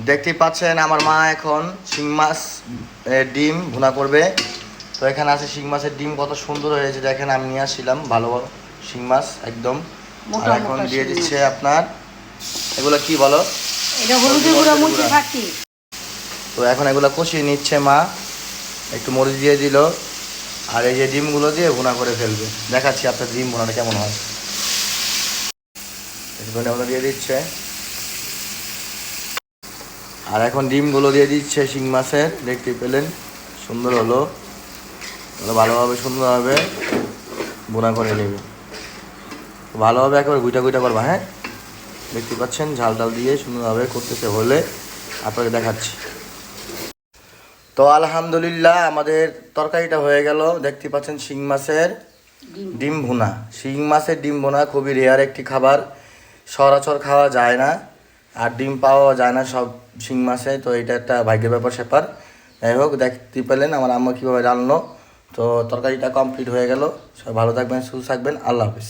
দেখতেই পাচ্ছেন আমার মা এখন শিং মাছ ডিম ভুনা করবে। তো এখানে আছে শিং মাছের ডিম, কত সুন্দর হয়েছে দেখেন। আমি নিয়ে আসছিলাম ভালো ভালো শিং মাছ একদম। আর এখন দিয়ে দিচ্ছে আপনার এগুলো কি বলো, এটা হলুদের গুঁড়া, মরিচের ফাঁকি। তো এখন এগুলো কষিয়ে নিচ্ছে মা, একটু মরিচ দিয়ে দিল। আর এই যে ডিমগুলো দিয়ে ভুনা করে ফেলবে। দেখাচ্ছি আপনার ডিম ভুনাটা কেমন হয়। ধনে দিয়ে দিচ্ছে, আর এখন ডিমগুলো দিয়ে দিচ্ছে শিং মাছের। দেখতে পেলেন সুন্দর হলো, ভালোভাবে সুন্দরভাবে বোনা করে নেবে। ভালোভাবে একেবারে গুইটা গুইটা করবা, হ্যাঁ। দেখতে পাচ্ছেন ঝাল ডাল দিয়ে সুন্দরভাবে করতেছে, হলে আপনাকে দেখাচ্ছি। তো আলহামদুলিল্লাহ আমাদের তরকারিটা হয়ে গেল। দেখতে পাচ্ছেন শিং মাছের ডিম ভুনা। শিং মাছের ডিম ভুনা খুবই রেয়ার একটি খাবার, সচরাচর খাওয়া যায় না, আর ডিম পাওয়া যায় না সব শিং মাছে। তো এটা একটা ভাগ্যের ব্যাপার স্যাপার। যাই হোক, দেখতে পেলেন আমার আম্মা কীভাবে রান্নালো। তো তরকারিটা কমপ্লিট হয়ে গেল। সব ভালো থাকবেন, সুস্থ থাকবেন, আল্লাহ হাফিজ।